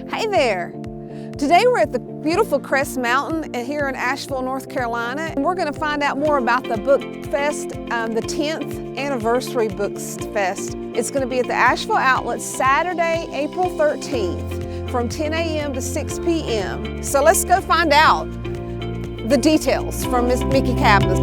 Hey there! Today we're at the beautiful Crest Mountain here in Asheville, North Carolina, and we're going to find out more about the Book Fest, the 10th anniversary Books Fest. It's going to be at the Asheville Outlet Saturday, April 13th from 10 a.m. to 6 p.m. So let's go find out the details from Miss Mickey Cabas.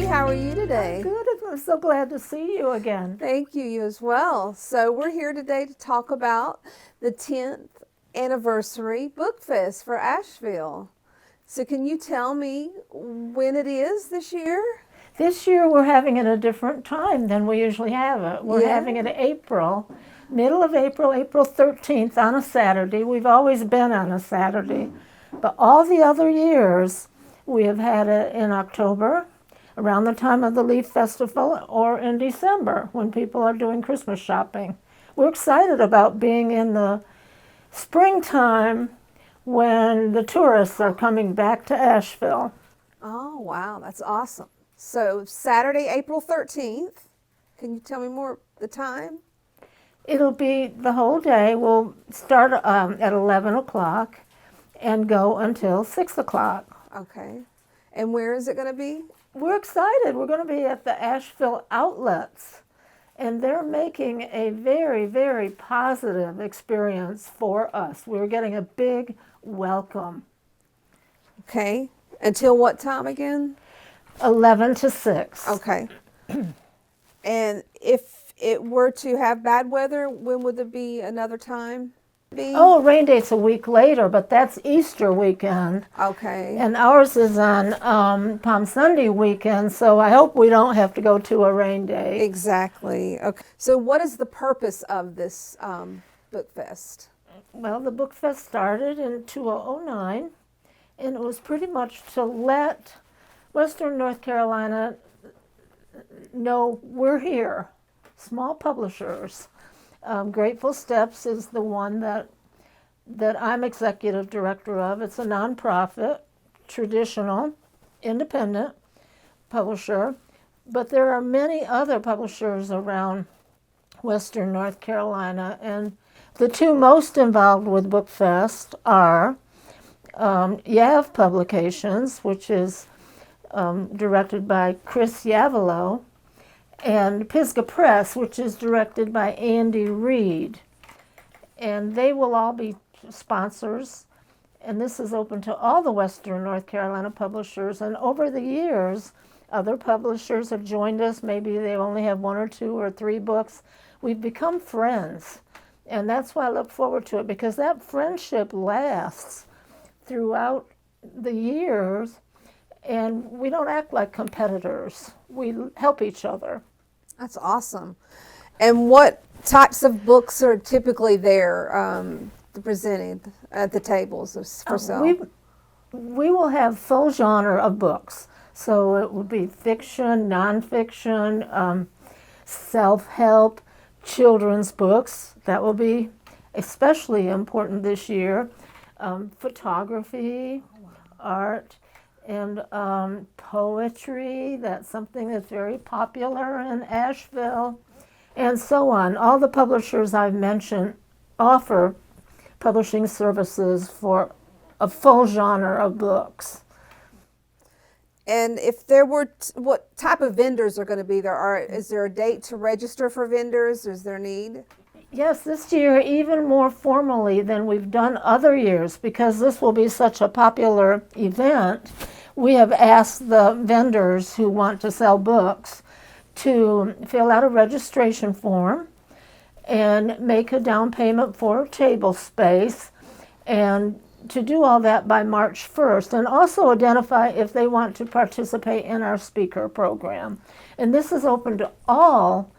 How are you today? I'm good. I'm so glad to see you again. Thank you, you as well. So we're here today to talk about the 10th anniversary Book Fest for Asheville. So can you tell me when it is this year? This year we're having it a different time than we usually have it. We're having it in April, middle of April, April 13th on a Saturday. We've always been on a Saturday, but all the other years we have had it in October, around the time of the Leaf Festival, or in December when people are doing Christmas shopping. We're excited about being in the springtime when the tourists are coming back to Asheville. Oh, wow, that's awesome. So Saturday, April 13th, can you tell me more the time? It'll be the whole day. We'll start at 11 o'clock and go until 6 o'clock. Okay. And where is it going to be? We're excited. We're going to be at the Asheville Outlets, and they're making a very, very positive experience for us. We're getting a big welcome. Okay. Until what time again? 11 to 6. Okay. And if it were to have bad weather, when would there be another time? Oh, rain date's a week later, but that's Easter weekend. Okay. And ours is on Palm Sunday weekend, so I hope we don't have to go to a rain day. Exactly. Okay. So what is the purpose of this Book Fest? Well, the Book Fest started in 2009, and it was pretty much to let Western North Carolina know we're here, small publishers. Grateful Steps is the one that I'm executive director of. It's a nonprofit, traditional, independent publisher, but there are many other publishers around Western North Carolina, and the two most involved with Bookfest are Yav Publications, which is directed by Chris Yavelo, and Pisgah Press, which is directed by Andy Reid. And they will all be sponsors, and this is open to all the Western North Carolina publishers. And over the years, other publishers have joined us. Maybe they only have 1 or 2 or 3 books. We've become friends, and that's why I look forward to it, because that friendship lasts throughout the years, and we don't act like competitors. We help each other. That's awesome. And what types of books are typically there presented at the tables for sale? We will have full genre of books. So it will be fiction, nonfiction, self-help, children's books. That will be especially important this year. Photography, art, and poetry. That's something that's very popular in Asheville, and so on. All the publishers I've mentioned offer publishing services for a full genre of books. And if there were, what type of vendors are going to be there? Is there a date to register for vendors? Is there a need? Yes, this year even more formally than we've done other years, because this will be such a popular event. We have asked the vendors who want to sell books to fill out a registration form and make a down payment for table space, and to do all that by March 1st, and also identify if they want to participate in our speaker program. And this is open to all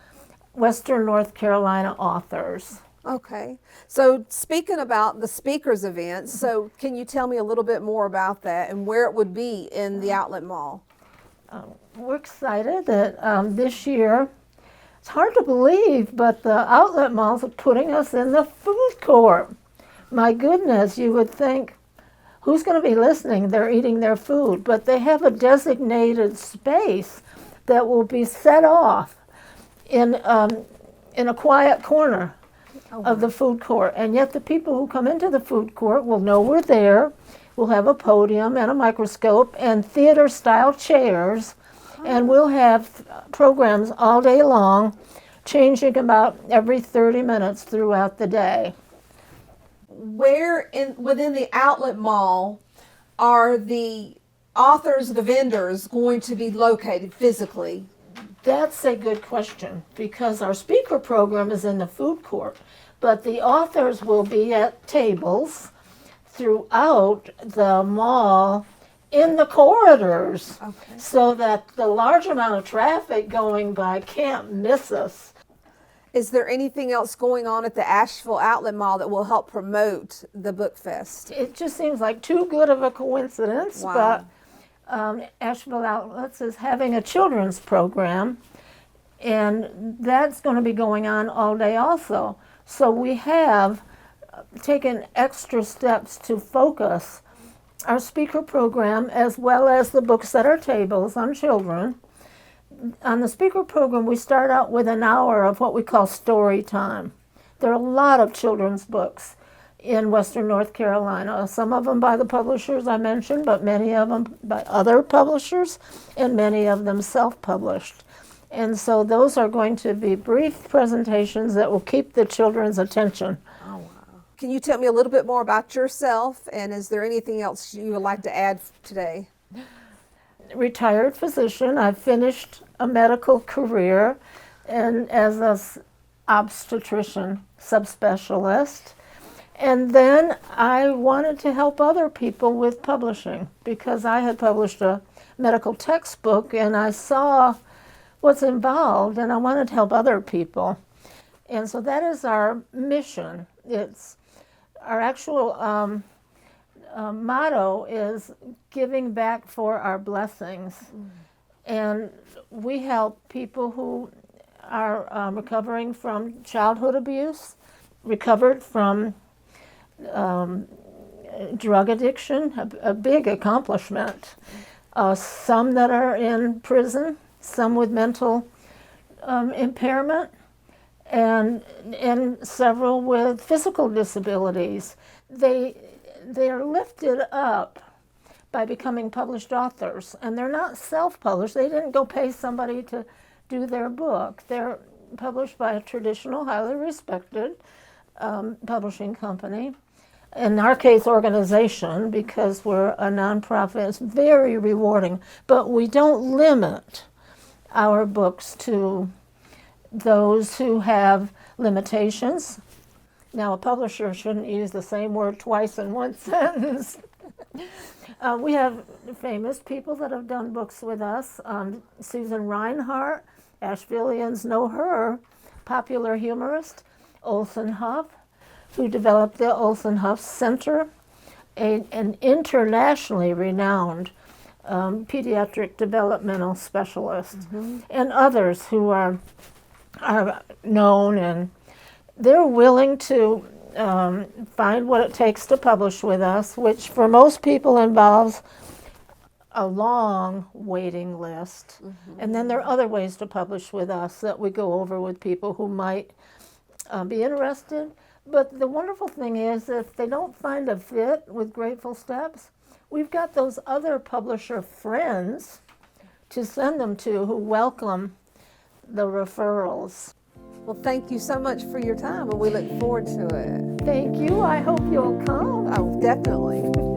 Western North Carolina authors. Okay. So speaking about the speakers event, so can you tell me a little bit more about that and where it would be in the Outlet Mall? We're excited that this year, it's hard to believe, but the outlet malls are putting us in the food court. My goodness, you would think, who's going to be listening? They're eating their food, but they have a designated space that will be set off in a quiet corner of the food court. And yet the people who come into the food court will know we're there. We'll have a podium and a microscope and theater-style chairs, and we'll have programs all day long, changing about every 30 minutes throughout the day. Where within the Outlet Mall are the authors, the vendors going to be located physically? That's a good question, because our speaker program is in the food court, but the authors will be at tables throughout the mall in the corridors, Okay. so that the large amount of traffic going by can't miss us. Is there anything else going on at the Asheville Outlet Mall that will help promote the Book Fest? It just seems like too good of a coincidence, Wow. but Asheville Outlets is having a children's program, and that's going to be going on all day also. So we have taken extra steps to focus our speaker program as well as the books at our tables on children. On the speaker program, we start out with an hour of what we call story time. There are a lot of children's books in Western North Carolina, some of them by the publishers I mentioned, but many of them by other publishers, and many of them self-published. And so those are going to be brief presentations that will keep the children's attention. Oh, wow. Can you tell me a little bit more about yourself, and is there anything else you would like to add today? Retired physician. I finished a medical career and as an obstetrician subspecialist. And then I wanted to help other people with publishing, because I had published a medical textbook and I saw what's involved, and I wanted to help other people. And so that is our mission. It's our actual motto is giving back for our blessings. And we help people who are recovering from childhood abuse, recovered from drug addiction, a big accomplishment. Some that are in prison, some with mental impairment, and several with physical disabilities. They are lifted up by becoming published authors, and they're not self-published. They didn't go pay somebody to do their book. They're published by a traditional, highly respected publishing company. In our case, organization, because we're a nonprofit. It's very rewarding, but we don't limit our books to those who have limitations. Now, a publisher shouldn't use the same word twice in one sentence. We have famous people that have done books with us. Susan Reinhardt, Ashevilleans know her, popular humorist. Olson Huff, who developed the Olson Huff Center, an internationally renowned pediatric developmental specialist, and others who are known, and they're willing to find what it takes to publish with us, which for most people involves a long waiting list. And then there are other ways to publish with us that we go over with people who might be interested. But the wonderful thing is, if they don't find a fit with Grateful Steps, we've got those other publisher friends to send them to who welcome the referrals. Well, thank you so much for your time, and we look forward to it. Thank you. I hope you'll come. Oh, definitely.